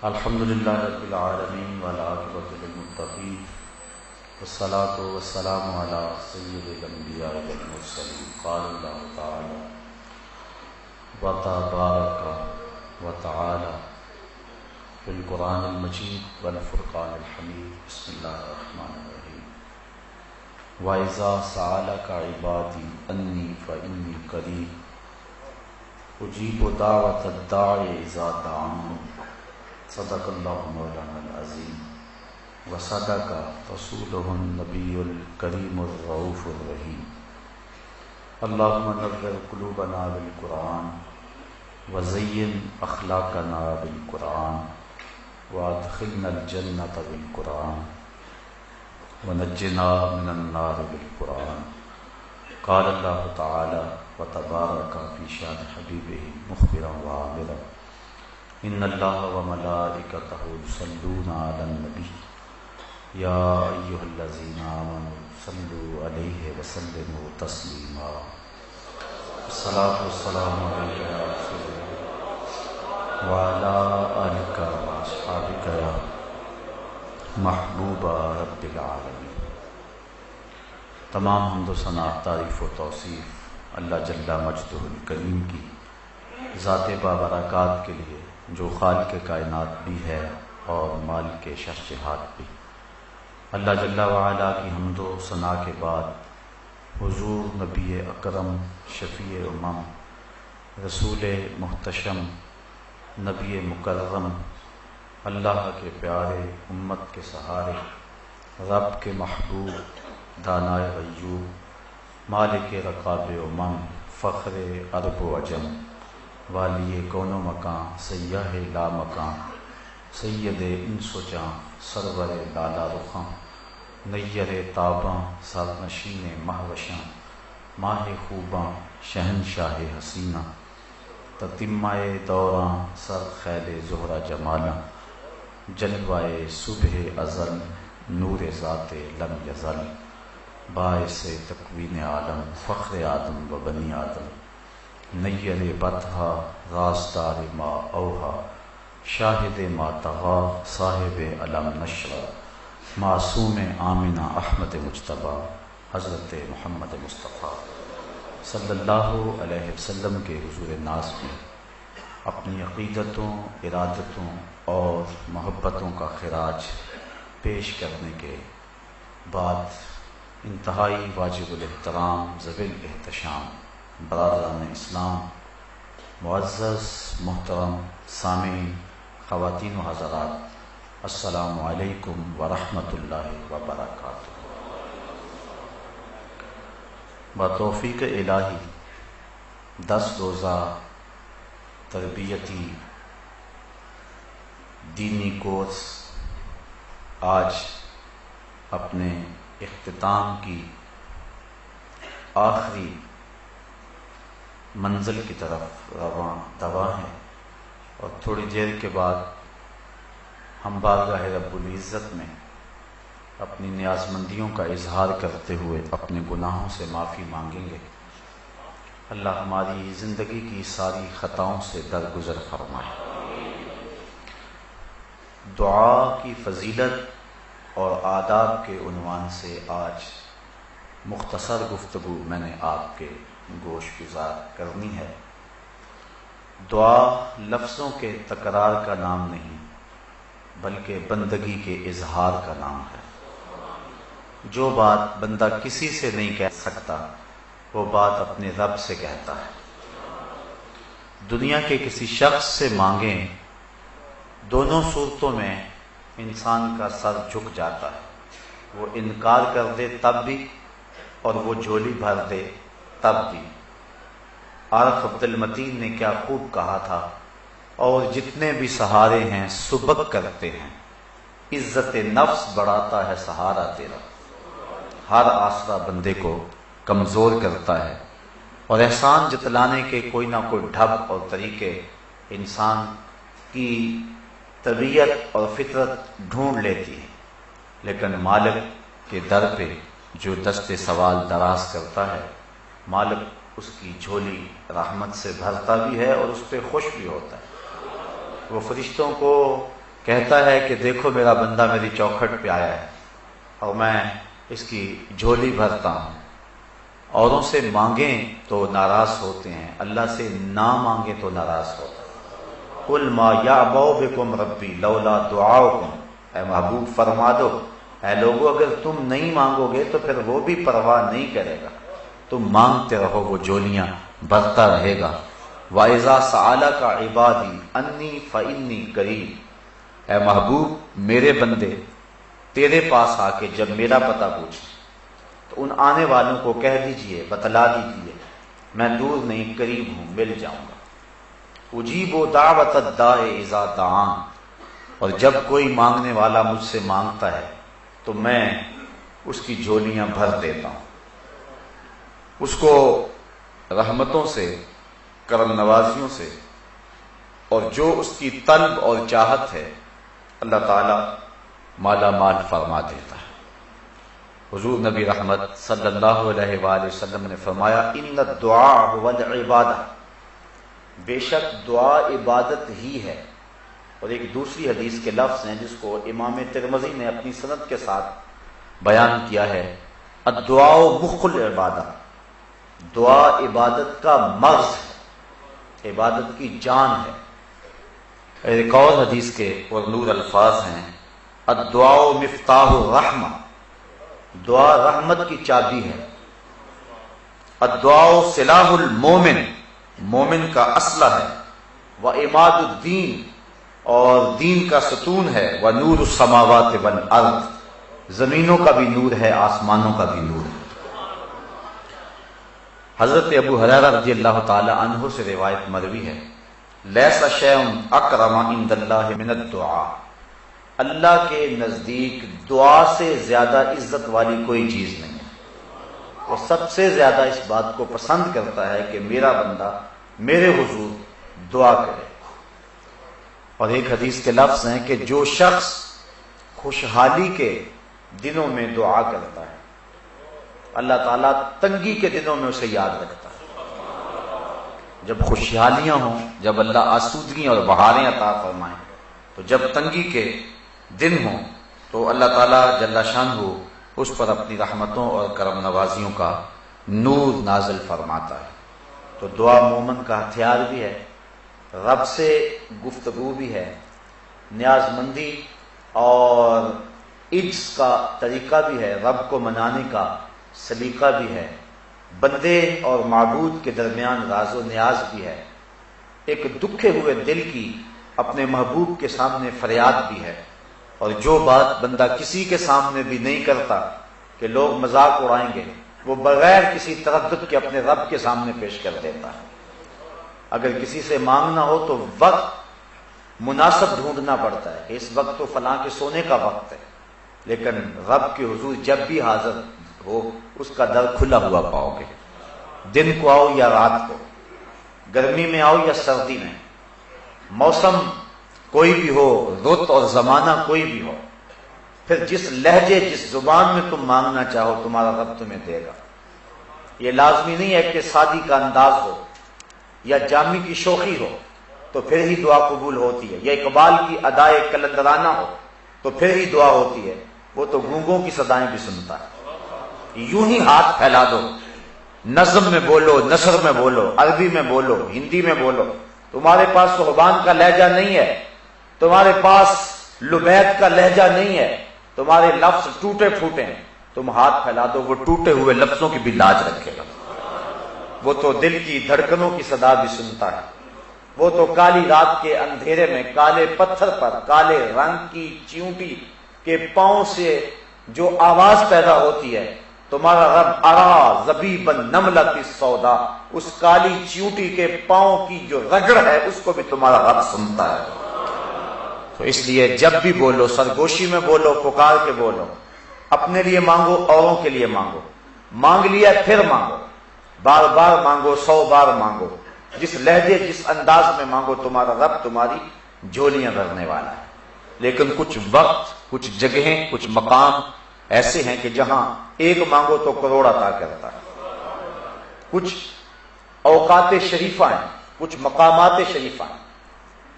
الحمدللہ رب العالمین والعاقبۃ للمتقین والصلاۃ والسلام علی سید الانبیاء والمرسلین۔ قال اللہ تعالی وتبارک وتعالی فی القرآن المجید والفرقان الحمید۔ بسم اللہ الرحمن الرحیم۔ وَإِذَا سَأَلَكَ عِبَادِي أَنِّي فَإِنِّي قَرِيبٌ أُجِيبُ دَعْوَةَ الدَّاعِ إِذَا دَعَانِ۔ صدق اللہ مولانا العظیم وصدق رسولہ النبی الکریم الرؤوف الرحیم۔ اللہم نور قلوبنا بالقرآن وزین اخلاقنا بالقرآن وادخلنا الجنۃ بالقرآن ونجنا من النار بالقرآن۔ قال اللہ تعالی وتبارک فی شان حبیبہ مخبرا وعامرا ان اللہ وملائکتہ یصلون علی النبی یا ایھا الذین آمنوا صلوا علیہ وسلموا تسلیما۔ الصلاۃ والسلام علیک یا رسول اللہ وعلی آلک واصحابک یا محبوب رب العالمین۔ تمام حمد و ثنا، تعریف و توصیف اللہ جل مجدہ الکریم کی ذات بابرکات کے لیے، جو خالق کائنات بھی ہے اور مالک شہنشاہات بھی۔ اللہ جل وعلا کی حمد و ثنا کے بعد حضور نبی اکرم شفیع امم رسول محتشم نبی مکرم اللہ کے پیارے امت کے سہارے رب کے محبوب دانائے غیوب مالک رقاب امم فخر عرب و عجم والی کون و مکان سیاہ لا مکان سید انس و جاں سرور لالا رخاں نیر تاباں سرنشین مہوشاں ماہ خوباں شہنشاہ حسینہ تتمہ دوراں سر خیل زہرہ جمالاں جلوائے صبح ازل نور ذات لم یزل باعث تکوین عالم فخر آدم و بنی آدم نیر بطحا راستار ما اوہا شاہد ما تغا صاحب علم نشرہ معصوم آمنہ احمد مجتبیٰ حضرت محمد مصطفیٰ صلی اللہ علیہ وسلم کے حضور ناز میں اپنی عقیدتوں، ارادتوں اور محبتوں کا خراج پیش کرنے کے بعد انتہائی واجب الاحترام ذوی الاحتشام برادران اسلام، معزز محترم سامعین، خواتین و حضرات، السلام علیکم ورحمۃ اللہ وبرکاتہ۔ بتوفیق الہی 10 روزہ تربیتی دینی کورس آج اپنے اختتام کی آخری منزل کی طرف رواں ہیں، اور تھوڑی دیر کے بعد ہم بارگاہ رب العزت میں اپنی نیازمندیوں کا اظہار کرتے ہوئے اپنے گناہوں سے معافی مانگیں گے۔ اللہ ہماری زندگی کی ساری خطاؤں سے درگزر فرمائے۔ دعا کی فضیلت اور آداب کے عنوان سے آج مختصر گفتگو میں نے آپ کے گوش گزار کرنی ہے۔ دعا لفظوں کے تکرار کا نام نہیں بلکہ بندگی کے اظہار کا نام ہے۔ جو بات بندہ کسی سے نہیں کہہ سکتا وہ بات اپنے رب سے کہتا ہے۔ دنیا کے کسی شخص سے مانگیں، دونوں صورتوں میں انسان کا سر جھک جاتا ہے۔ وہ انکار کر دے تب بھی اور وہ جھولی بھر دے تب بھی۔ عارف عبد المتین نے کیا خوب کہا تھا، اور جتنے بھی سہارے ہیں سبک کرتے ہیں، عزت نفس بڑھاتا ہے سہارا تیرا۔ ہر آسرا بندے کو کمزور کرتا ہے، اور احسان جتلانے کے کوئی نہ کوئی ڈھب اور طریقے انسان کی طبیعت اور فطرت ڈھونڈ لیتی ہے، لیکن مالک کے در پہ جو دست سوال دراز کرتا ہے، مالک اس کی جھولی رحمت سے بھرتا بھی ہے اور اس پہ خوش بھی ہوتا ہے۔ وہ فرشتوں کو کہتا ہے کہ دیکھو میرا بندہ میری چوکھٹ پہ آیا ہے اور میں اس کی جھولی بھرتا ہوں. اوروں سے مانگیں تو ناراض ہوتے ہیں، اللہ سے نہ مانگیں تو ناراض ہوتے ہیں. قل ما یعبؤ بکم ربی لولا دعاؤکم، اے محبوب فرما دو اے لوگو اگر تم نہیں مانگو گے تو پھر وہ بھی پرواہ نہیں کرے گا، تم مانگتے رہو وہ جھولیاں بھرتا رہے گا. وَإِذَا سَأَلَكَ عِبَادِي أَنِّي فَإِنِّي قَرِيبٌ، اے محبوب میرے بندے تیرے پاس آ کے جب میرا پتہ پوچھیں تو ان آنے والوں کو کہہ دیجئے، بتلا دیجئے میں دور نہیں قریب ہوں، مل جاؤں گا. اجیب دعوت الداع اذا دعان، اور جب کوئی مانگنے والا مجھ سے مانگتا ہے تو میں اس کی جھولیاں بھر دیتا ہوں، اس کو رحمتوں سے، کرم نوازیوں سے، اور جو اس کی طلب اور چاہت ہے اللہ تعالی مالا مال فرما دیتا ہے. حضور نبی رحمت صلی اللہ علیہ وآلہ وسلم نے فرمایا ان الدعاء هو العبادہ، بے شک دعا عبادت ہی ہے. اور ایک دوسری حدیث کے لفظ ہیں جس کو امام ترمذی نے اپنی سند کے ساتھ بیان کیا ہے، الدعاء مخ العبادہ، دعا عبادت کا مغز ہے، عبادت کی جان ہے. ایک اور حدیث کے پرنور الفاظ ہیں الدعاء مفتاح الرحمہ، دعا رحمت کی چابی ہے. الدعاء سلاح المومن، مومن کا اسلحہ ہے. وعماد الدین، اور دین کا ستون ہے. ونور السماوات والارض، زمینوں کا بھی نور ہے، آسمانوں کا بھی نور ہے. حضرت ابو ہریرہ رضی اللہ تعالی عنہ سے روایت مروی ہے لیس شیء اکرم عند اللہ من الدعاء، اللہ کے نزدیک دعا سے زیادہ عزت والی کوئی چیز نہیں ہے. وہ سب سے زیادہ اس بات کو پسند کرتا ہے کہ میرا بندہ میرے حضور دعا کرے. اور ایک حدیث کے لفظ ہیں کہ جو شخص خوشحالی کے دنوں میں دعا کرتا ہے اللہ تعالیٰ تنگی کے دنوں میں اسے یاد رکھتا ہے. جب خوشحالیاں ہوں، جب اللہ آسودگی اور بہاریں عطا فرمائیں، تو جب تنگی کے دن ہوں تو اللہ تعالیٰ جل شانہ اس پر اپنی رحمتوں اور کرم نوازیوں کا نور نازل فرماتا ہے. تو دعا مومن کا ہتھیار بھی ہے، رب سے گفتگو بھی ہے، نیاز مندی اور عجز کا طریقہ بھی ہے، رب کو منانے کا سلیقہ بھی ہے، بندے اور معبود کے درمیان راز و نیاز بھی ہے، ایک دکھے ہوئے دل کی اپنے محبوب کے سامنے فریاد بھی ہے. اور جو بات بندہ کسی کے سامنے بھی نہیں کرتا کہ لوگ مذاق اڑائیں گے، وہ بغیر کسی تردد کے اپنے رب کے سامنے پیش کر دیتا ہے. اگر کسی سے مانگنا ہو تو وقت مناسب ڈھونڈنا پڑتا ہے کہ اس وقت تو فلاں کے سونے کا وقت ہے، لیکن رب کے حضور جب بھی حاضر ہو اس کا در کھلا ہوا پاؤ گے. دن کو آؤ یا رات کو، گرمی میں آؤ یا سردی میں، موسم کوئی بھی ہو، رت اور زمانہ کوئی بھی ہو، پھر جس لہجے جس زبان میں تم مانگنا چاہو تمہارا رب تمہیں دے گا. یہ لازمی نہیں ہے کہ سادی کا انداز ہو یا جامی کی شوخی ہو تو پھر ہی دعا قبول ہوتی ہے، یا اقبال کی ادائے کلندرانہ ہو تو پھر ہی دعا ہوتی ہے. وہ تو گونگوں کی صدائیں بھی سنتا ہے. یوں ہی ہاتھ پھیلا دو، نظم میں بولو، نثر میں بولو، عربی میں بولو، ہندی میں بولو. تمہارے پاس صحبان کا لہجہ نہیں ہے، تمہارے پاس لبید کا لہجہ نہیں ہے، تمہارے لفظ ٹوٹے پھوٹے ہیں، تم ہاتھ پھیلا دو، وہ ٹوٹے ہوئے لفظوں کی بھی لاج رکھے گا. وہ تو دل کی دھڑکنوں کی صدا بھی سنتا ہے. وہ تو کالی رات کے اندھیرے میں کالے پتھر پر کالے رنگ کی چیونٹی کے پاؤں سے جو آواز پیدا ہوتی ہے، تمہارا رب ارا زبیب النملۃ السودا، اس کالی چیونٹی کے پاؤں کی جو رگڑ ہے اس کو بھی تمہارا رب سنتا ہے. تو اس لیے جب بھی بولو سرگوشی میں بولو، پکار کے بولو، اپنے لیے مانگو، اوروں کے لیے مانگو. مانگ لیا پھر مانگو، بار بار مانگو، 100 بار مانگو. جس لہجے جس انداز میں مانگو تمہارا رب تمہاری جھولیاں بھرنے والا ہے. لیکن کچھ وقت، کچھ جگہیں، کچھ مقام ایسے ہیں کہ جہاں ایک مانگو تو کروڑ عطا کرتا ہے. کچھ اوقات شریفہ ہیں، کچھ مقامات شریفہ ہیں،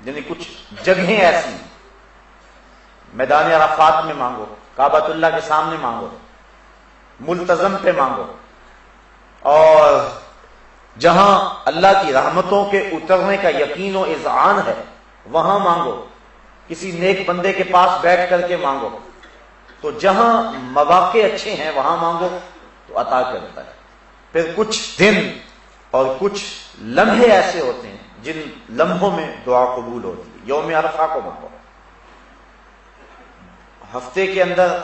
یعنی کچھ جگہیں ایسی ہیں میدان عرفات میں مانگو، کعبۃ اللہ کے سامنے مانگو، ملتزم پہ مانگو، اور جہاں اللہ کی رحمتوں کے اترنے کا یقین و اذعان ہے وہاں مانگو، کسی نیک بندے کے پاس بیٹھ کر کے مانگو، تو جہاں مواقع اچھے ہیں وہاں مانگو تو عطا کرتا ہے۔ پھر کچھ دن اور کچھ لمحے ایسے ہوتے ہیں جن لمحوں میں دعا قبول ہوتی ہے۔ یوم عرفہ کو مانگو، ہفتے کے اندر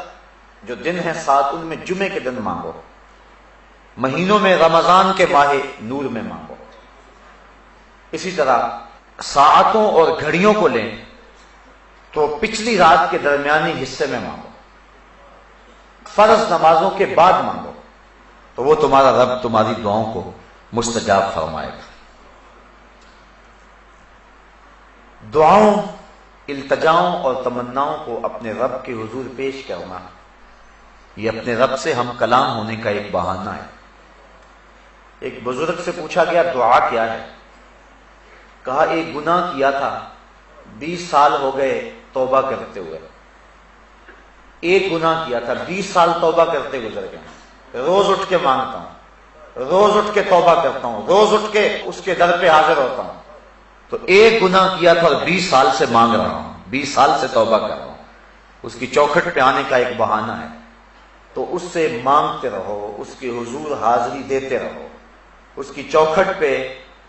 جو دن ہیں 7 ان میں جمعے کے دن مانگو، مہینوں میں رمضان کے ماہ نور میں مانگو۔ اسی طرح ساعتوں اور گھڑیوں کو لیں تو پچھلی رات کے درمیانی حصے میں مانگو، فرض نمازوں کے بعد مانگو تو وہ تمہارا رب تمہاری دعاؤں کو مستجاب فرمائے گا۔ دعاؤں، التجاؤں اور تمناؤں کو اپنے رب کے حضور پیش کرنا، یہ اپنے رب سے ہم کلام ہونے کا ایک بہانہ ہے۔ ایک بزرگ سے پوچھا گیا دعا کیا ہے؟ کہا ایک گناہ کیا تھا، 20 سال ہو گئے توبہ کرتے ہوئے۔ ایک گناہ کیا تھا، 20 سال توبہ کرتے گزر گئے، روز اٹھ کے مانگتا ہوں، روز اٹھ کے توبہ کرتا ہوں، روز اٹھ کے اس کے در پہ حاضر ہوتا ہوں۔ تو ایک گناہ کیا تھا اور 20 سال سے مانگ رہا ہوں، 20 سال سے توبہ کر رہا ہوں، اس کی چوکھٹ پہ آنے کا ایک بہانہ ہے۔ تو اس سے مانگتے رہو، اس کے حضور حاضری دیتے رہو، اس کی چوکھٹ پہ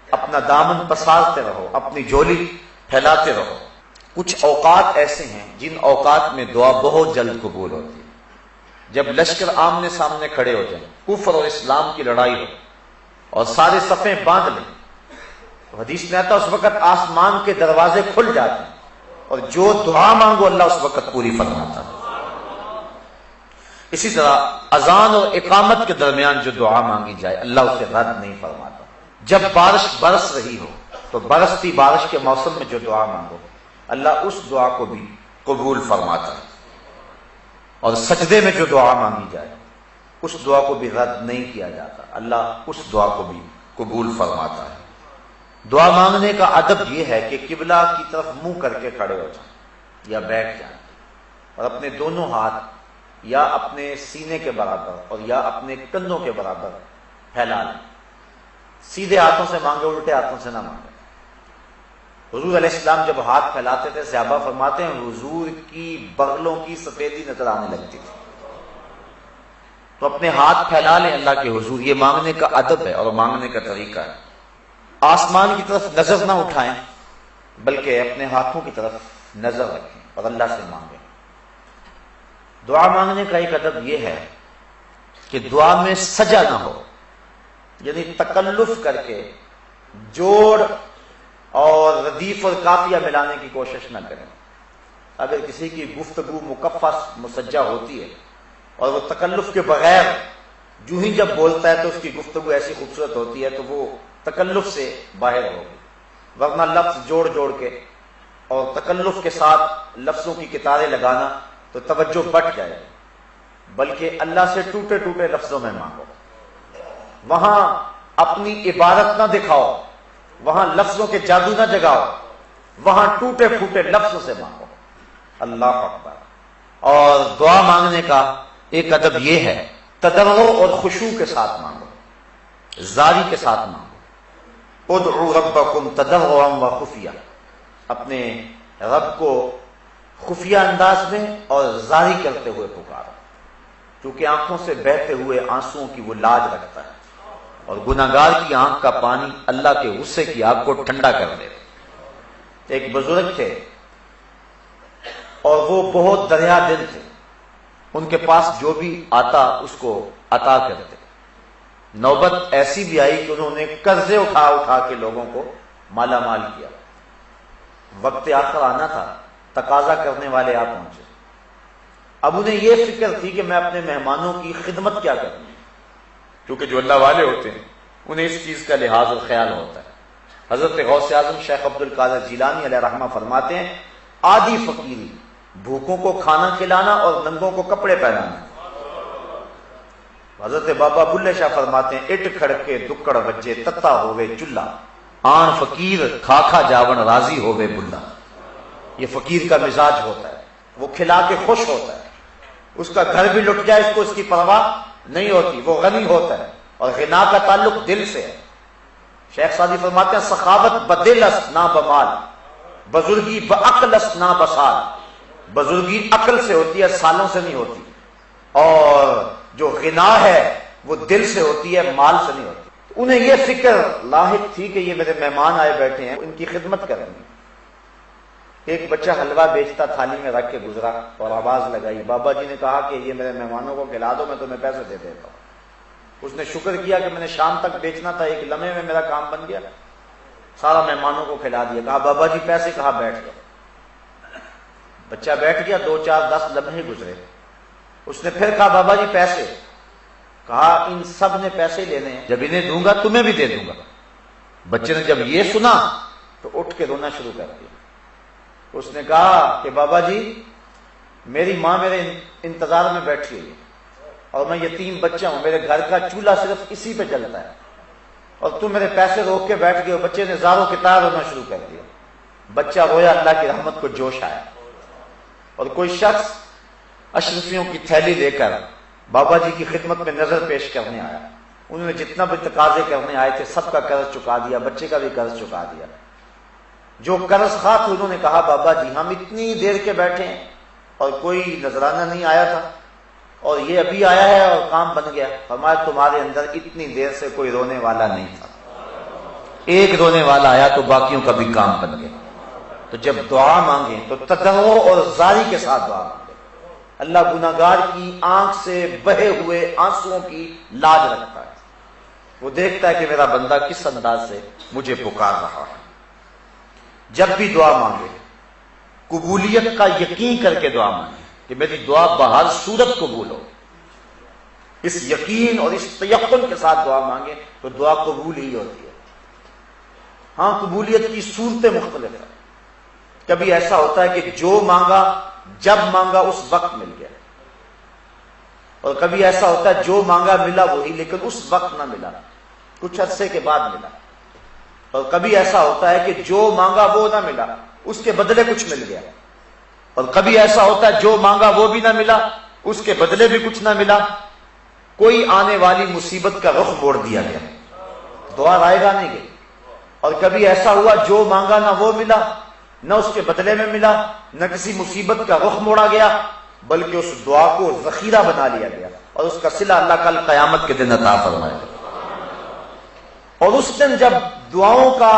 اپنا دامن پسارتے رہو، اپنی جھولی پھیلاتے رہو۔ کچھ اوقات ایسے ہیں جن اوقات میں دعا بہت جلد قبول ہوتی ہے۔ جب لشکر آمنے سامنے کھڑے ہو جائیں، کفر اور اسلام کی لڑائی ہو اور سارے صفیں باندھ لیں، تو حدیث میں آتا اس وقت آسمان کے دروازے کھل جاتے ہیں اور جو دعا مانگو اللہ اس وقت پوری فرماتا ہے۔ اسی طرح اذان اور اقامت کے درمیان جو دعا مانگی جائے اللہ اسے رد نہیں فرماتا۔ جب بارش برس رہی ہو تو برستی بارش کے موسم میں جو دعا مانگو اللہ اس دعا کو بھی قبول فرماتا ہے، اور سجدے میں جو دعا مانگی جائے اس دعا کو بھی رد نہیں کیا جاتا، اللہ اس دعا کو بھی قبول فرماتا ہے۔ دعا مانگنے کا ادب یہ ہے کہ قبلہ کی طرف منہ کر کے کھڑے ہو جائیں یا بیٹھ جائیں اور اپنے دونوں ہاتھ یا اپنے سینے کے برابر اور یا اپنے کندھوں کے برابر پھیلا لیں۔ سیدھے ہاتھوں سے مانگے، الٹے ہاتھوں سے نہ مانگے۔ حضور علیہ السلام جب ہاتھ پھیلاتے تھے صحابہ فرماتے ہیں حضور کی بغلوں کی سفیدی نظر آنے لگتی تھی۔ تو اپنے ہاتھ پھیلا لیں اللہ کے حضور، یہ مانگنے کا ادب ہے اور مانگنے کا طریقہ ہے۔ آسمان کی طرف نظر نہ اٹھائیں بلکہ اپنے ہاتھوں کی طرف نظر رکھیں اور اللہ سے مانگیں۔ دعا مانگنے کا ایک ادب یہ ہے کہ دعا میں سجا نہ ہو، یعنی تکلف کر کے جوڑ اور ردیف اور قافیہ ملانے کی کوشش نہ کریں۔ اگر کسی کی گفتگو مکفّہ مسجع ہوتی ہے اور وہ تکلف کے بغیر جو ہی جب بولتا ہے تو اس کی گفتگو ایسی خوبصورت ہوتی ہے تو وہ تکلف سے باہر ہوگی، ورنہ لفظ جوڑ جوڑ کے اور تکلف کے ساتھ لفظوں کی کتاریں لگانا تو توجہ بٹ جائے، بلکہ اللہ سے ٹوٹے ٹوٹے لفظوں میں مانگو۔ وہاں اپنی عبادت نہ دکھاؤ، وہاں لفظوں کے جادو نہ جگاؤ، وہاں ٹوٹے پھوٹے لفظوں سے مانگو۔ اللہ اکبر۔ اور دعا مانگنے کا ایک ادب یہ ہے تضرع اور خشوع کے ساتھ مانگو، زاری کے ساتھ مانگو۔ ادعوا ربکم تضرعا وخفیہ، اپنے رب کو خفیہ انداز میں اور زاری کرتے ہوئے پکارو، کیونکہ آنکھوں سے بہتے ہوئے آنسوؤں کی وہ لاج رکھتا ہے، اور گناہگار کی آنکھ کا پانی اللہ کے غصے کی آگ کو ٹھنڈا کر دے۔ ایک بزرگ تھے اور وہ بہت دریا دل تھے، ان کے پاس جو بھی آتا اس کو عطا کرتے۔ نوبت ایسی بھی آئی کہ انہوں نے قرضے اٹھا اٹھا کے لوگوں کو مالا مال کیا۔ وقت آخر آنا تھا، تقاضا کرنے والے آ پہنچے۔ اب انہیں یہ فکر تھی کہ میں اپنے مہمانوں کی خدمت کیا کروں، کیونکہ جو اللہ والے ہوتے ہیں انہیں اس چیز کا لحاظ اور خیال ہوتا ہے۔ حضرت غوث اعظم شیخ عبد القادر جیلانی علیہ رحمہ فرماتے ہیں آدھی فقیری بھوکوں کو کھانا کھلانا اور ننگوں کو کپڑے پہنانا۔ حضرت بابا بلے شاہ فرماتے ہیں اٹ کھڑکے دکڑ بجے تتا ہوئے چلہ، آن فقیر کھا کھا جاون راضی ہوئے بلا۔ یہ فقیر کا مزاج ہوتا ہے وہ کھلا کے خوش ہوتا ہے، اس کا گھر بھی لٹ جائے اس کو اس کی پرواہ نہیں ہوتی، وہ غنی ہوتا ہے، اور غنا کا تعلق دل سے ہے۔ شیخ سعدی فرماتے ہیں سخاوت بدل است نہ بمال، بزرگی بعقل است نہ بسال، بزرگی عقل سے ہوتی ہے، سالوں سے نہیں ہوتی، اور جو غنا ہے وہ دل سے ہوتی ہے، مال سے نہیں ہوتی۔ انہیں یہ فکر لاحق تھی کہ یہ میرے مہمان آئے بیٹھے ہیں، ان کی خدمت کریں گے۔ ایک بچہ حلوہ بیچتا تھالی میں رکھ کے گزرا اور آواز لگائی، بابا جی نے کہا کہ یہ میرے مہمانوں کو کھلا دو، میں تمہیں پیسے دے دیتا ہوں۔ اس نے شکر کیا کہ میں نے شام تک بیچنا تھا، ایک لمحے میں میرا کام بن گیا، سارا مہمانوں کو کھلا دیا۔ کہا بابا جی پیسے، کہا بیٹھ گئے۔ بچہ بیٹھ گیا، 2 4 10 لمحے گزرے، اس نے پھر کہا بابا جی پیسے، کہا ان سب نے پیسے لینے ہیں، جب انہیں دوں گا تمہیں بھی دے دوں گا۔ بچے نے جب یہ سنا تو اٹھ کے رونا شروع کر دیا۔ اس نے کہا کہ بابا جی میری ماں میرے انتظار میں بیٹھی ہوئی ہے، اور میں یتیم بچہ ہوں، میرے گھر کا چولہا صرف اسی پہ جلتا ہے، اور تم میرے پیسے روک کے بیٹھ گئے ہو۔ بچے نے زاروں کی طرح رونا شروع کر دیا۔ بچہ رویا، اللہ کی رحمت کو جوش آیا، اور کوئی شخص اشرفیوں کی تھیلی لے کر بابا جی کی خدمت میں نظر پیش کرنے آیا۔ انہوں نے جتنا بھی تقاضے کرنے آئے تھے سب کا قرض چکا دیا، بچے کا بھی قرض چکا دیا۔ جو قرض خواہ تھے انہوں نے کہا بابا جی ہم اتنی دیر کے بیٹھے ہیں اور کوئی نذرانہ نہیں آیا تھا، اور یہ ابھی آیا ہے اور کام بن گیا۔ فرمایا تمہارے اندر اتنی دیر سے کوئی رونے والا نہیں تھا، ایک رونے والا آیا تو باقیوں کا بھی کام بن گیا۔ تو جب دعا مانگیں تو تضرع اور زاری کے ساتھ دعا مانگیں۔ اللہ گناہگار کی آنکھ سے بہے ہوئے آنسوؤں کی لاج رکھتا ہے، وہ دیکھتا ہے کہ میرا بندہ کس انداز سے مجھے پکار رہا ہے۔ جب بھی دعا مانگے قبولیت کا یقین کر کے دعا مانگے کہ میری دعا بہر صورت قبول ہو، اس یقین اور اس تیقن کے ساتھ دعا مانگے تو دعا قبول ہی ہوتی ہے۔ ہاں قبولیت کی صورتیں مختلف ہیں، کبھی ایسا ہوتا ہے کہ جو مانگا جب مانگا اس وقت مل گیا، اور کبھی ایسا ہوتا ہے جو مانگا ملا وہی، لیکن اس وقت نہ ملا، کچھ عرصے کے بعد ملا۔ اور کبھی ایسا ہوتا ہے کہ جو مانگا وہ نہ ملا، اس کے بدلے کچھ مل گیا، اور کبھی ایسا ہوتا ہے جو مانگا وہ بھی نہ ملا، اس کے بدلے بھی کچھ نہ ملا، کوئی آنے والی مصیبت کا رخ موڑ دیا گیا، دعا رائے گا نہیں گئی۔ اور کبھی ایسا ہوا جو مانگا نہ وہ ملا، نہ اس کے بدلے میں ملا، نہ کسی مصیبت کا رخ موڑا گیا، بلکہ اس دعا کو ذخیرہ بنا لیا گیا، اور اس کا صلہ اللہ کل قیامت کے دن عطا فرمائے گا۔ اور اس دن جب دعاؤں کا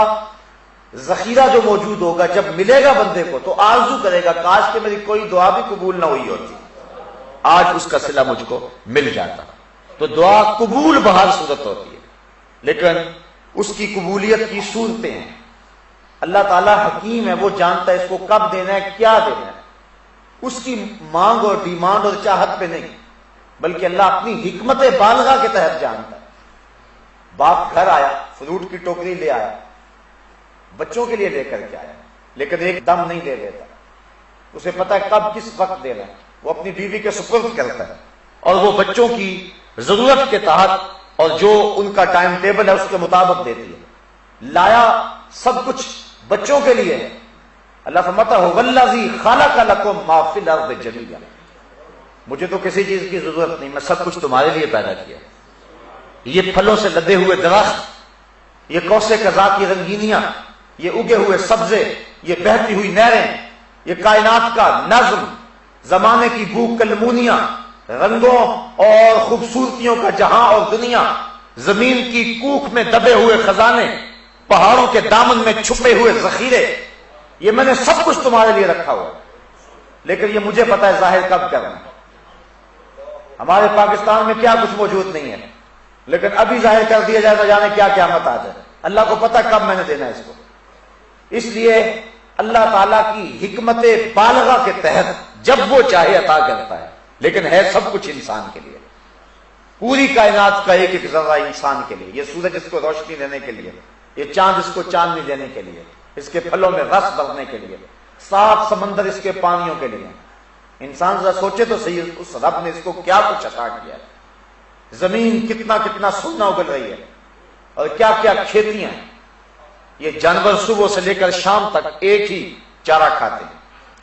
ذخیرہ جو موجود ہوگا، جب ملے گا بندے کو تو آرزو کرے گا کاش کہ میری کوئی دعا بھی قبول نہ ہوئی ہوتی، آج اس کا صلہ مجھ کو مل جاتا۔ تو دعا قبول بہر صورت ہوتی ہے، لیکن اس کی قبولیت کی صورتیں ہیں۔ اللہ تعالیٰ حکیم ہے، وہ جانتا ہے اس کو کب دینا ہے، کیا دینا ہے، اس کی مانگ اور ڈیمانڈ اور چاہت پہ نہیں، بلکہ اللہ اپنی حکمت بالغہ کے تحت جانتا ہے۔ باپ گھر آیا، فروٹ کی ٹوکری لے آیا، بچوں کے لیے لے کر کے آیا، لیکن ایک دم نہیں دے دیتا، اسے پتا ہے کب کس وقت دینا ہے، وہ اپنی بیوی کے سپرد کرتا ہے، اور وہ بچوں کی ضرورت کے تحت اور جو ان کا ٹائم ٹیبل ہے اس کے مطابق دیتی ہے۔ لایا سب کچھ بچوں کے لیے ہے۔ اللہ فرماتا ہے والذی خلق لکم ما فی الارض جمیعا، مجھے تو کسی چیز کی ضرورت نہیں، میں سب کچھ تمہارے لیے پیدا کیا۔ یہ پھلوں سے لدے ہوئے درخت، یہ کوثے قضاء کی رنگینیاں، یہ اگے ہوئے سبزے، یہ بہتی ہوئی نہریں، یہ کائنات کا نظم، زمانے کی بو کلمونیاں، رنگوں اور خوبصورتیوں کا جہاں اور دنیا، زمین کی کوکھ میں دبے ہوئے خزانے، پہاڑوں کے دامن میں چھپے ہوئے ذخیرے، یہ میں نے سب کچھ تمہارے لیے رکھا ہوا، لیکن یہ مجھے پتا ہے ظاہر کب کرنا ہے۔ ہمارے پاکستان میں کیا کچھ موجود نہیں ہے، لیکن ابھی ظاہر کر دیا جائے تو جانے کیا قیامت آ جائے، اللہ کو پتا کب میں نے دینا ہے اس کو۔ اس لیے اللہ تعالیٰ کی حکمت بالغہ کے تحت جب وہ چاہے عطا کرتا ہے، لیکن ہے سب کچھ انسان کے لیے۔ پوری کائنات کا ایک ایک ذرہ انسان کے لیے، یہ سورج اس کو روشنی دینے کے لیے، یہ چاند اس کو چاندنی دینے کے لیے، اس کے پھلوں میں رس بھرنے کے لیے، 7 سمندر اس کے پانیوں کے لیے۔ انسان ذرا سوچے تو صحیح، اس رب نے اس کو کیا کچھ عطا کیا ہے۔ زمین کتنا کتنا سونا اگل رہی ہے، اور کیا کیا کھیتیاں ہیں۔ یہ جانور صبح سے لے کر شام تک ایک ہی چارہ کھاتے ہیں،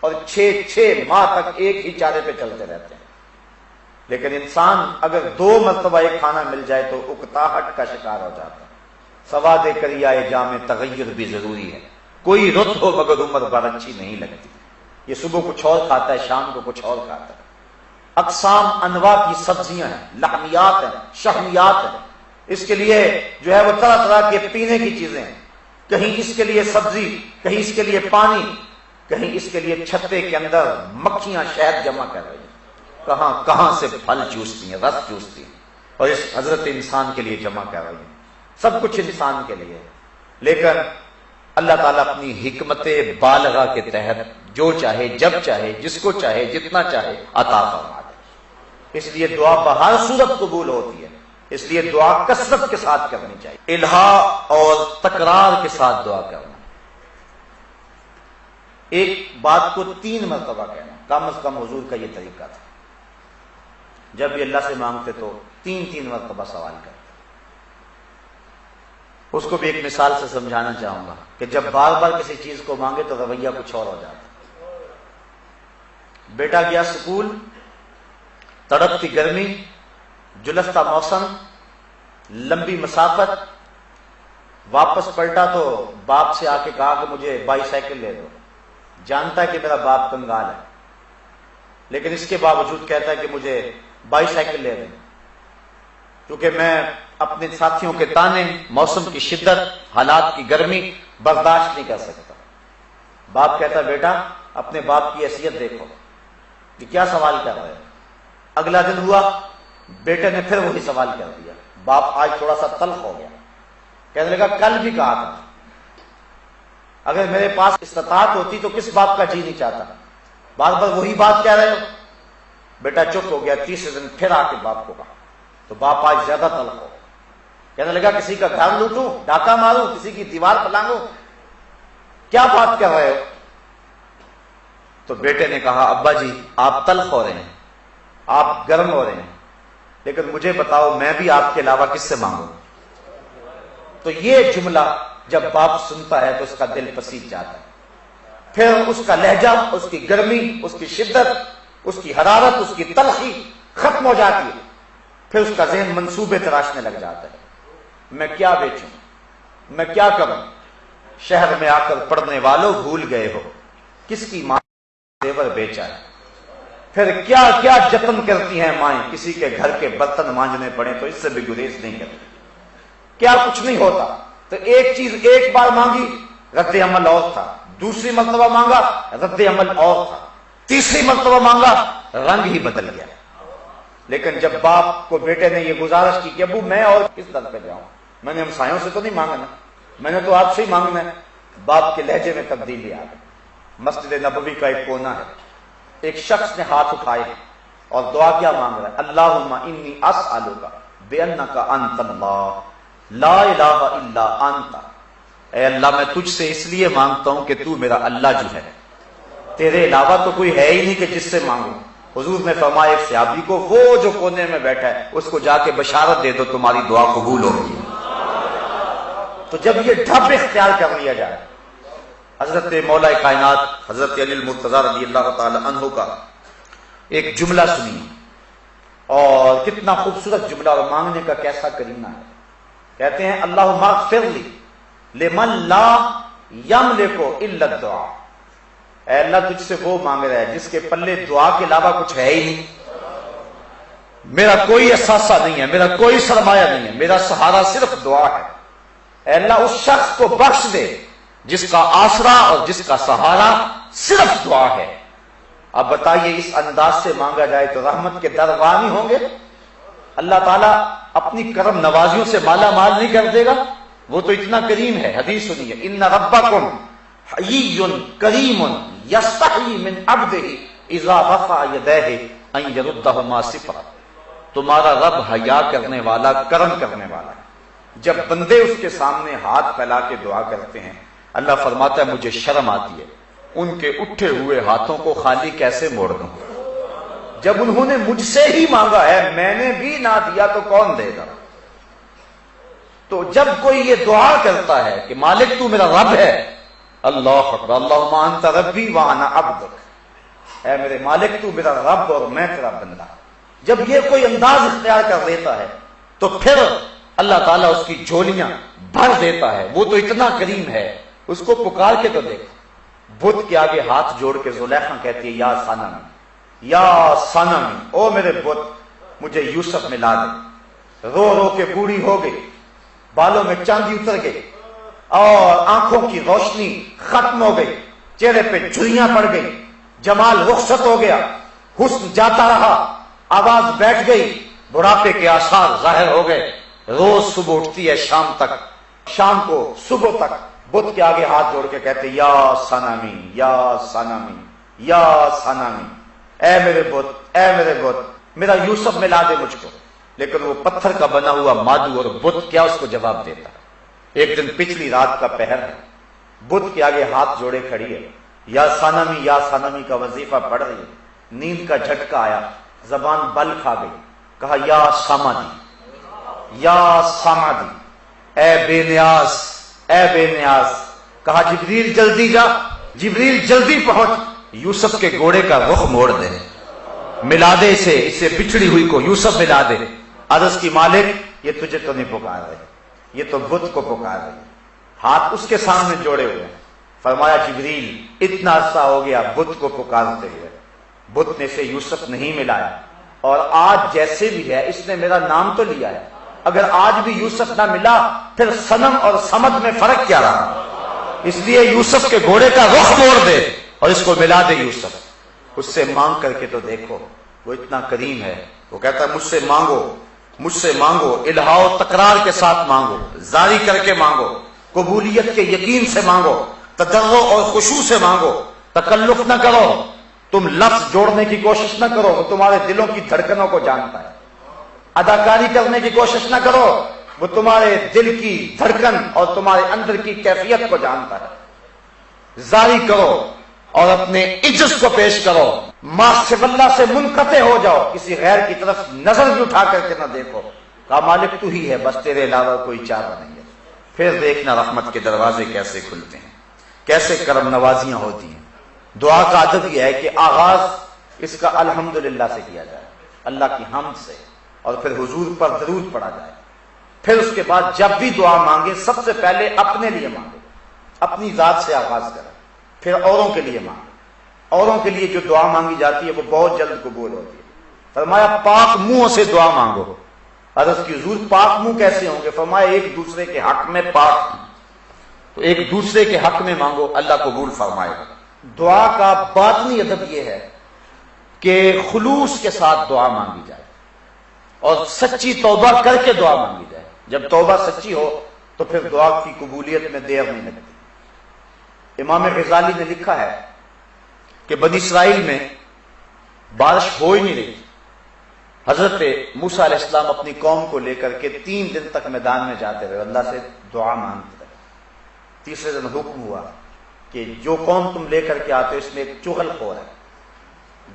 اور 6 ماہ تک ایک ہی چارے پہ چلتے رہتے ہیں. لیکن انسان اگر 2 مرتبہ ایک کھانا مل جائے تو اکتاہٹ کا شکار ہو جاتا ہے. سواد کریائے جام تغیر بھی ضروری ہے. کوئی رت ہو مگر عمر بھر اچھی نہیں لگتی. یہ صبح کچھ اور کھاتا ہے، شام کو کچھ اور کھاتا ہے. اقسام انواع کی سبزیاں ہیں، لحمیات ہیں، شحمیات ہیں. اس کے لیے جو ہے وہ طرح طرح کے پینے کی چیزیں ہیں. کہیں اس کے لیے سبزی، کہیں اس کے لیے پانی، کہیں اس کے لیے چھتے کے اندر مکھیاں شہد جمع کر رہی ہیں، کہاں کہاں سے پھل چوستی ہیں، رس چوستی ہیں، اور اس حضرت انسان کے لیے جمع کر رہی ہیں. سب کچھ انسان کے لیے. لیکن اللہ تعالیٰ اپنی حکمت بالغہ کے تحت جو چاہے، جب چاہے، جس کو چاہے، جتنا چاہے عطا فرما دے. اس لیے دعا بہر صورت قبول ہوتی ہے. اس لیے دعا کثرت کے ساتھ کرنی چاہیے، الہا اور تکرار کے ساتھ دعا کرنا. ایک بات کو 3 مرتبہ کہنا، کم از کم حضور کا یہ طریقہ تھا. جب بھی اللہ سے مانگتے تو 3 مرتبہ سوال کرتے. اس کو بھی ایک مثال سے سمجھانا چاہوں گا کہ جب بار بار کسی چیز کو مانگے تو رویہ کچھ اور ہو جاتا. بیٹا گیا اسکول، تڑپتی گرمی، جلستا موسم، لمبی مسافت، واپس پلٹا تو باپ سے آ کے کہا کہ مجھے بائی سائیکل لے دو. جانتا ہے کہ میرا باپ کنگال ہے، لیکن اس کے باوجود کہتا ہے کہ مجھے بائی سائیکل لے دیں، کیونکہ میں اپنے ساتھیوں کے تانے، موسم کی شدت، حالات کی گرمی برداشت نہیں کر سکتا. باپ کہتا بیٹا اپنے باپ کی حیثیت دیکھو، کہ کیا سوال کر رہے ہیں. اگلا دن ہوا، بیٹے نے پھر وہی سوال کر دیا. باپ آج تھوڑا سا تلخ ہو گیا، کہنے لگا کل بھی کہا تھا. اگر میرے پاس استطاعت ہوتی تو کس باپ کا جی نہیں چاہتا. بار بار وہی بات کہہ رہے ہو. بیٹا چپ ہو گیا. تیسرے دن پھر آ کے باپ کو کہا تو باپ آج زیادہ تلخ ہو، کہنے لگا کسی کا گھر لوٹوں، ڈاکہ ماروں، کسی کی دیوار پلانگوں، کیا بات کر رہے ہو. تو بیٹے نے کہا ابا جی آپ تلخ ہو رہے ہیں، آپ گرم ہو رہے ہیں، لیکن مجھے بتاؤ میں بھی آپ کے علاوہ کس سے مانگوں. تو یہ جملہ جب باپ سنتا ہے تو اس کا دل پسیج جاتا ہے. پھر اس کا لہجہ، اس کی گرمی، اس کی شدت، اس کی حرارت، اس کی تلخی ختم ہو جاتی ہے. پھر اس کا ذہن منصوبے تراشنے لگ جاتا ہے. میں کیا بیچوں، میں کیا کروں. شہر میں آ کر پڑھنے والوں بھول گئے ہو کس کی ماں زیور بیچا ہے. پھر کیا کیا جتن کرتی ہیں مائیں، کسی کے گھر کے برتن مانجنے پڑے تو اس سے بھی گریز نہیں کرتی. کیا کچھ نہیں ہوتا. تو ایک چیز ایک بار مانگی، رد عمل اور تھا. دوسری مرتبہ مانگا، رد عمل اور تھا. تیسری مرتبہ مانگا، رنگ ہی بدل گیا. لیکن جب باپ کو بیٹے نے یہ گزارش کی کہ ابو میں اور کس در پہ جاؤں، میں نے ہمسایوں سے تو نہیں مانگنا، میں نے تو آپ سے ہی مانگنا ہے. باپ کے لہجے میں تبدیلی آ گئی. مسجد نبوی کا ایک کونا ہے، ایک شخص نے ہاتھ اٹھائے اور دعا کیا مانگ رہا ہے. اللہم انی اسألک بانک انت اللہ لا الہ الا انت. اے اللہ میں تجھ سے اس لیے مانگتا ہوں کہ تو میرا اللہ جو ہے، تیرے علاوہ تو کوئی ہے ہی نہیں کہ جس سے مانگوں. حضور نے فرمایا ایک صحابی کو، وہ جو کونے میں بیٹھا ہے اس کو جا کے بشارت دے دو تمہاری دعا قبول ہوگی. تو جب یہ ڈھب اختیار کر لیا جائے، حضرت مولا کائنات حضرت علی المرتضیٰ رضی اللہ تعالی عنہ کا ایک جملہ سنیے، اور کتنا خوبصورت جملہ اور مانگنے کا کیسا کرینہ ہے. کہتے ہیں اللہم اغفر لی لمن لا یملک الا الدعاء. اے اللہ تجھ سے وہ مانگ رہا ہے جس کے پلے دعا کے علاوہ کچھ ہے ہی نہیں. میرا کوئی اثاثہ نہیں ہے، میرا کوئی سرمایہ نہیں ہے، میرا سہارا صرف دعا ہے. اے اللہ اس شخص کو بخش دے جس کا آسرا اور جس کا سہارا صرف دعا ہے. اب بتائیے اس انداز سے مانگا جائے تو رحمت کے دروازے نہیں ہوں گے؟ اللہ تعالیٰ اپنی کرم نوازیوں سے مالا مال نہیں کر دے گا؟ وہ تو اتنا کریم ہے. حدیث سنیے، ان ربکم حیی کریم یستحیی من عبدہ اذا رفع یدیہ ان یردہما صفرا. تمہارا رب حیا کرنے والا، کرم کرنے والا ہے. جب بندے اس کے سامنے ہاتھ پھیلا کے دعا کرتے ہیں، اللہ فرماتا ہے مجھے شرم آتی ہے ان کے اٹھے ہوئے ہاتھوں کو خالی کیسے موڑ دوں. جب انہوں نے مجھ سے ہی مانگا ہے، میں نے بھی نہ دیا تو کون دے گا. تو جب کوئی یہ دعا کرتا ہے کہ مالک تو میرا رب ہے، اللہ اکبر، اللہم انت ربی وانا عبدک، اے میرے مالک تو میرا رب اور میں تیرا بندہ. جب یہ کوئی انداز اختیار کر لیتا ہے تو پھر اللہ تعالیٰ اس کی جھولیاں بھر دیتا ہے. وہ تو اتنا کریم ہے, اس کو پکار کے تو دیکھو. بت کے آگے ہاتھ جوڑ کے زلیخا کہتی ہے یا صنم, یا صنم, او میرے بت مجھے یوسف ملا دے. رو رو کے بوڑھی ہو گئی, بالوں میں چاندی اتر گئی اور آنکھوں کی روشنی ختم ہو گئی, چہرے پہ جھریاں پڑ گئی, جمال رخصت ہو گیا, حسن جاتا رہا, آواز بیٹھ گئی, بڑھاپے کے آثار ظاہر ہو گئے. روز صبح اٹھتی ہے شام تک, شام کو صبح تک بت کے آگے ہاتھ جوڑ کے کہتے یا صنمی, یا صنمی, یا صنمی, اے میرے بت, اے میرے بت, میرا یوسف ملا دے مجھ کو. لیکن وہ پتھر کا بنا ہوا مادو اور بت کیا اس کو جواب دیتا. ایک دن پچھلی رات کا پہر ہے, بت کے آگے ہاتھ جوڑے کھڑی ہے, یا صنمی کا وظیفہ پڑھ رہی ہے. نیند کا جھٹکا آیا, زبان بل کھا گئی, کہا یا سامادی, یا سامادی, اے بے نیاز, اے بے نیاز. کہا جبریل جلدی جا, جبریل جلدی پہنچ, یوسف کے گھوڑے کا رخ موڑ دے, ملا دے اسے بچھڑی ہوئی کو یوسف ملا دے. عرض کی مالک یہ تجھے تو نہیں پکار رہے, یہ تو بت کو پکار رہے. ہاتھ اس کے سامنے جوڑے ہوئے. فرمایا جبریل اتنا عرصہ ہو گیا بت کو پکارتے ہوئے, بت نے اسے یوسف نہیں ملایا, اور آج جیسے بھی ہے اس نے میرا نام تو لیا ہے. اگر آج بھی یوسف نہ ملا پھر صنم اور صمد میں فرق کیا رہا؟ اس لیے یوسف کے گھوڑے کا رخ موڑ دے اور اس کو ملا دے یوسف. اس سے مانگ کر کے تو دیکھو, وہ اتنا کریم ہے. وہ کہتا ہے مجھ سے مانگو, مجھ سے مانگو, الہا و تکرار کے ساتھ مانگو, زاری کر کے مانگو, قبولیت کے یقین سے مانگو, تضرع اور خشوع سے مانگو, تکلف نہ کرو. تم لفظ جوڑنے کی کوشش نہ کرو, وہ تمہارے دلوں کی دھڑکنوں کو جانتا ہے. اداکاری کرنے کی کوشش نہ کرو, وہ تمہارے دل کی دھڑکن اور تمہارے اندر کی کیفیت کو جانتا ہے. زاری کرو اور اپنے عجز کو پیش کرو, ما صف اللہ سے منقطع ہو جاؤ, کسی غیر کی طرف نظر بھی اٹھا کر کے نہ دیکھو. کہا مالک تو ہی ہے, بس تیرے علاوہ کوئی چارہ نہیں ہے. پھر دیکھنا رحمت کے دروازے کیسے کھلتے ہیں, کیسے کرم نوازیاں ہوتی ہیں. دعا کا ادب یہ ہے کہ آغاز اس کا الحمدللہ سے کیا جائے, اللہ کی حمد سے, اور پھر حضور پر درود پڑھا جائے. پھر اس کے بعد جب بھی دعا مانگے سب سے پہلے اپنے لیے مانگے, اپنی ذات سے آغاز کریں, پھر اوروں کے لیے مانگے. اوروں کے لیے جو دعا مانگی جاتی ہے وہ بہت جلد قبول ہوتی ہے. فرمایا پاک منہوں سے دعا مانگو. عرض کی حضور پاک منہ کیسے ہوں گے؟ فرمایا ایک دوسرے کے حق میں پاک ہوں, تو ایک دوسرے کے حق میں مانگو, اللہ قبول فرمائے گا. دعا کا باطنی ادب یہ ہے کہ خلوص کے ساتھ دعا مانگی جائے اور سچی توبہ کر کے دعا مانگی جائے. جب توبہ سچی ہو تو پھر دعا کی قبولیت میں دیر نہیں لگتی. امام غزالی نے لکھا ہے کہ بنی اسرائیل میں بارش ہو ہی نہیں رہی. حضرت موسیٰ علیہ السلام اپنی قوم کو لے کر کے 3 دن تک میدان میں جاتے رہے, اللہ سے دعا مانگتے رہے. تیسرے دن حکم ہوا کہ جو قوم تم لے کر کے آتے ہو اس میں ایک چغل خور ہے,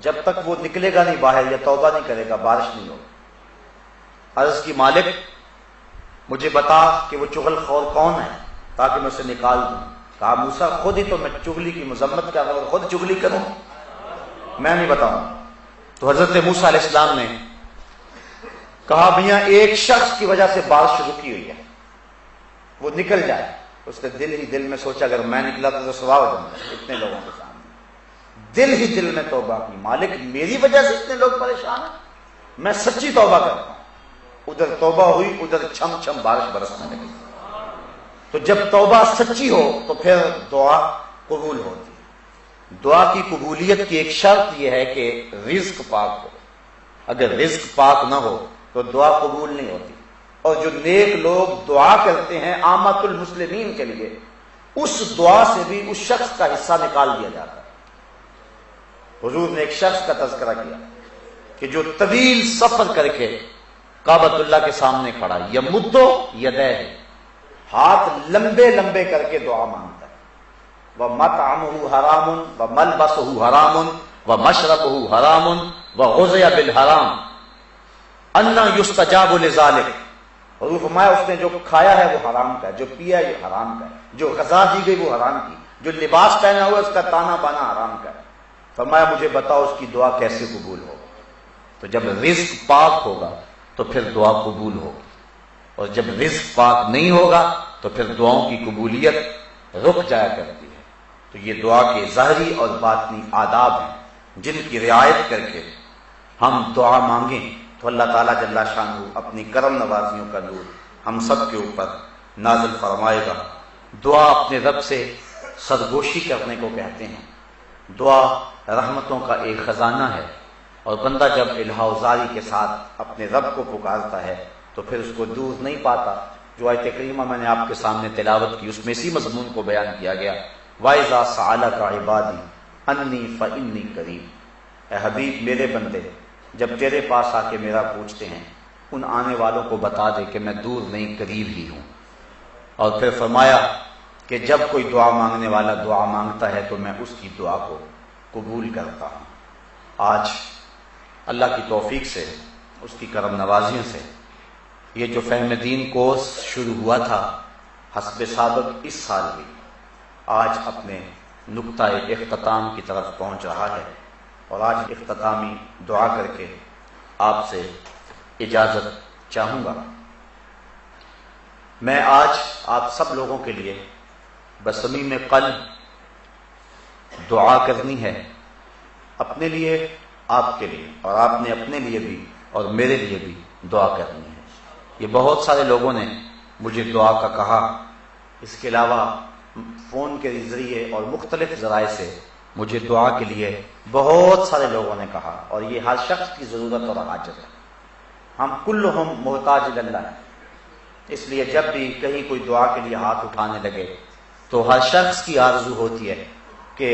جب تک وہ نکلے گا نہیں باہر یا توبہ نہیں کرے گا بارش نہیں ہوگی. عرض کی مالک مجھے بتا کہ وہ چغل خور کون ہے تاکہ میں اسے نکال دوں. کہا موسیٰ خود ہی تو میں چغلی کی مذمت کر رہا ہوں, خود چغلی کروں, میں نہیں بتاؤں. تو حضرت موسیٰ علیہ السلام نے کہا میاں ایک شخص کی وجہ سے بارش رکی ہوئی ہے, وہ نکل جائے. اس نے دل ہی دل میں سوچا اگر میں نکلا تو سوا ہو جاؤں گا اتنے لوگوں کے سامنے. دل ہی دل میں توبہ کی, مالک میری وجہ سے اتنے لوگ پریشان ہیں, میں سچی توبہ کرتا ہوں. ادھر توبہ ہوئی, ادھر چھم چھم بارش برسنے لگی. تو جب توبہ سچی ہو تو پھر دعا قبول ہوتی ہے. دعا کی قبولیت کی ایک شرط یہ ہے کہ رزق پاک ہو. اگر رزق پاک نہ ہو تو دعا قبول نہیں ہوتی. اور جو نیک لوگ دعا کرتے ہیں عامت المسلمین کے لیے, اس دعا سے بھی اس شخص کا حصہ نکال دیا جاتا ہے. حضور نے ایک شخص کا تذکرہ کیا کہ جو طویل سفر کر کے کعبۃ اللہ کے سامنے کھڑا, یمدو یدیہ, ہاتھ لمبے لمبے کر کے دعا مانگتا ہے. وَمَطْعَمُهُ حَرَامٌ وَمَلْبَسُهُ حَرَامٌ وَمَشْرَبُهُ حَرَامٌ وَغُذِيَ بِالْحَرَامِ أَنَّ يُسْتَجَابُ لِذَلِكَ. حضور فرمایا اس نے جو کھایا ہے وہ حرام کا ہے, جو پیا ہے یہ حرام کا ہے, جو غذا دی گئی وہ حرام کی, جو لباس پہنا ہوا اس کا تانا بانا حرام کا ہے. فرمایا مجھے بتاؤ اس کی دعا کیسے قبول ہو؟ تو جب رزق پاک ہوگا تو پھر دعا قبول ہوگی، اور جب رزق پاک نہیں ہوگا تو پھر دعاؤں کی قبولیت رک جایا کرتی ہے۔ تو یہ دعا کے ظاہری اور باطنی آداب ہیں جن کی رعایت کر کے ہم دعا مانگیں تو اللہ تعالیٰ جل شانہ اپنی کرم نوازیوں کا نور ہم سب کے اوپر نازل فرمائے گا۔ دعا اپنے رب سے سرگوشی کرنے کو کہتے ہیں۔ دعا رحمتوں کا ایک خزانہ ہے، اور بندہ جب الہوزاری کے ساتھ اپنے رب کو پکارتا ہے تو پھر اس کو دور نہیں پاتا۔ جو آیت کریمہ میں نے آپ کے سامنے تلاوت کی اس میں اسی مضمون کو بیان کیا گیا، وَإِذَا سَأَلَكَ عِبَادِي أَنِّي فَإِنِّي قَرِيبٌ۔ اے حبیب میرے بندے جب تیرے پاس آ کے میرا پوچھتے ہیں ان آنے والوں کو بتا دے کہ میں دور نہیں قریب ہی ہوں۔ اور پھر فرمایا کہ جب کوئی دعا مانگنے والا دعا مانگتا ہے تو میں اس کی دعا کو قبول کرتا ہوں۔ آج اللہ کی توفیق سے، اس کی کرم نوازیوں سے یہ جو فہم دین کورس شروع ہوا تھا حسب سابق اس سال بھی آج اپنے نقطۂ اختتام کی طرف پہنچ رہا ہے، اور آج اختتامی دعا کر کے آپ سے اجازت چاہوں گا۔ میں آج آپ سب لوگوں کے لیے بصمیم قلب دعا کرنی ہے، اپنے لیے، آپ کے لیے، اور آپ نے اپنے لیے بھی اور میرے لیے بھی دعا کرنی ہے۔ یہ بہت سارے لوگوں نے مجھے دعا کا کہا، اس کے علاوہ فون کے ذریعے اور مختلف ذرائع سے مجھے دعا کے لیے بہت سارے لوگوں نے کہا، اور یہ ہر شخص کی ضرورت اور حاجت ہے۔ ہم کلہم محتاج اللہ ہیں، اس لیے جب بھی کہیں کوئی دعا کے لیے ہاتھ اٹھانے لگے تو ہر شخص کی آرزو ہوتی ہے کہ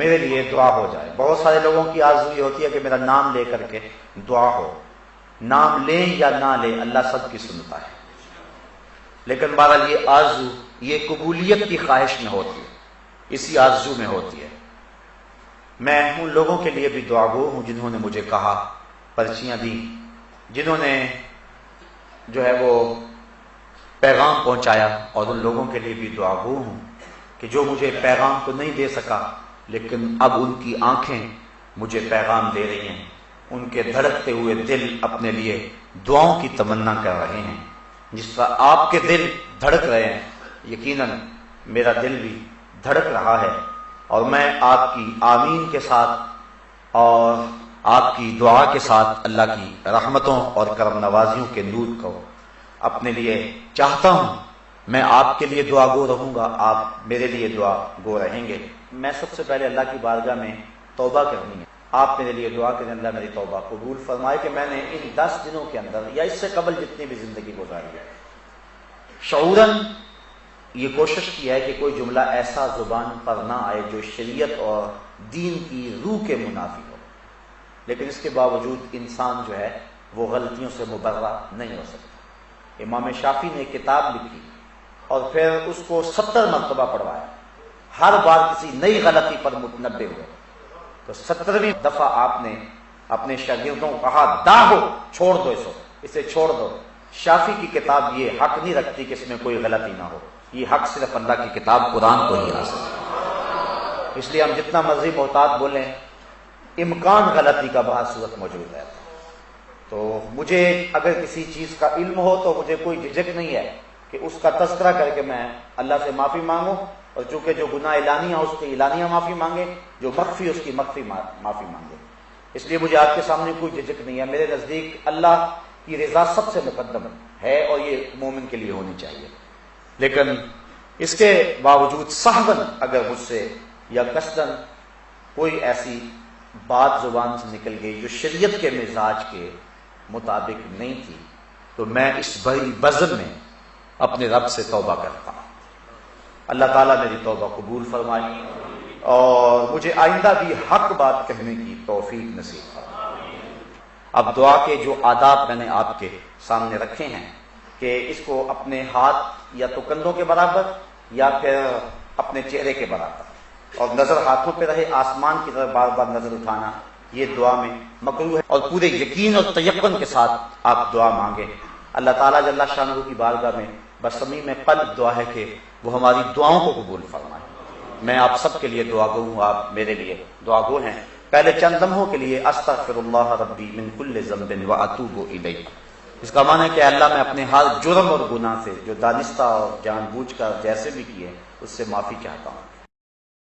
میرے لیے دعا ہو جائے۔ بہت سارے لوگوں کی آرزو یہ ہوتی ہے کہ میرا نام لے کر کے دعا ہو۔ نام لیں یا نہ لیں اللہ سب کی سنتا ہے، لیکن بہرحال یہ آرزو یہ قبولیت کی خواہش میں ہوتی ہے، اسی آرزو میں ہوتی ہے۔ میں ان لوگوں کے لیے بھی دعا گو ہوں جنہوں نے مجھے کہا، پرچیاں دی، جنہوں نے جو ہے وہ پیغام پہنچایا، اور ان لوگوں کے لیے بھی دعا گو ہوں کہ جو مجھے پیغام تو نہیں دے سکا لیکن اب ان کی آنکھیں مجھے پیغام دے رہی ہیں، ان کے دھڑکتے ہوئے دل اپنے لیے دعاؤں کی تمنا کر رہے ہیں۔ جس طرح آپ کے دل دھڑک رہے ہیں، یقیناً میرا دل بھی دھڑک رہا ہے، اور میں آپ کی آمین کے ساتھ اور آپ کی دعا کے ساتھ اللہ کی رحمتوں اور کرم نوازیوں کے نور کو اپنے لیے چاہتا ہوں۔ میں آپ کے لیے دعا گو رہوں گا، آپ میرے لیے دعا گو رہیں گے۔ میں سب سے پہلے اللہ کی بارگاہ میں توبہ کرنی ہے، آپ میرے لیے دعا کریں اللہ میری توبہ قبول فرمائے کہ میں نے ان 10 دنوں کے اندر یا اس سے قبل جتنی بھی زندگی گزاری ہے شعوراً یہ کوشش کی ہے کہ کوئی جملہ ایسا زبان پر نہ آئے جو شریعت اور دین کی روح کے منافی ہو، لیکن اس کے باوجود انسان جو ہے وہ غلطیوں سے مبرہ نہیں ہو سکتا۔ امام شافعی نے ایک کتاب لکھی اور پھر اس کو 70 مرتبہ پڑھوایا، ہر بار کسی نئی غلطی پر متنبہ ہوئے، تو 70ویں دفعہ آپ نے اپنے شاگردوں کو کہا داہو، چھوڑ دو اسے چھوڑ دو۔ شافعی کی کتاب یہ حق نہیں رکھتی کہ اس میں کوئی غلطی نہ ہو، یہ حق صرف اللہ کی کتاب قرآن کو ہی حاصل ہے۔ اس لیے ہم جتنا مرضی محتاط بولیں، امکان غلطی کا بہت صورت موجود ہے۔ تو مجھے اگر کسی چیز کا علم ہو تو مجھے کوئی جھجک نہیں ہے کہ اس کا تذکرہ کر کے میں اللہ سے معافی مانگوں، اور چونکہ جو گناہ اعلانیہ اس کی اعلانیہ معافی مانگے، جو مخفی اس کی مخفی معافی مانگے۔ اس لیے مجھے آپ کے سامنے کوئی جھجک نہیں ہے۔ میرے نزدیک اللہ کی رضا سب سے مقدم ہے، اور یہ مومن کے لیے ہونی چاہیے۔ لیکن اس کے باوجود سہواً اگر مجھ سے یا قصداً کوئی ایسی بات زبان سے نکل گئی جو شریعت کے مزاج کے مطابق نہیں تھی، تو میں اس بڑی بزم میں اپنے رب سے توبہ کرتا ہوں۔ اللہ تعالیٰ میری توبہ قبول فرمائے اور مجھے آئندہ بھی حق بات کہنے کی توفیق نصیب فرمائے۔ اب دعا کے جو آداب میں نے آپ کے سامنے رکھے ہیں کہ اس کو اپنے ہاتھ یا تو کندھوں کے برابر یا پھر اپنے چہرے کے برابر، اور نظر ہاتھوں پہ رہے، آسمان کی طرف بار بار نظر اٹھانا یہ دعا میں مکروہ ہے، اور پورے یقین اور تیقن کے ساتھ آپ دعا مانگیں۔ اللہ تعالیٰ جل شانہ کی بارگاہ میں بصمیم قلب دعا ہے کہ وہ ہماری دعاؤں کو قبول فرمائے۔ میں آپ سب کے لیے دعا گو ہوں، آپ میرے لیے دعا گو ہیں۔ پہلے چند لمحوں کے لیے استغفر اللہ ربی من کل ذنب واتوب الیہ، اس کا معنی ہے کہ اللہ میں اپنے ہر جرم اور گناہ سے جو دانستہ اور جان بوجھ کر جیسے بھی کیے اس سے معافی چاہتا ہوں۔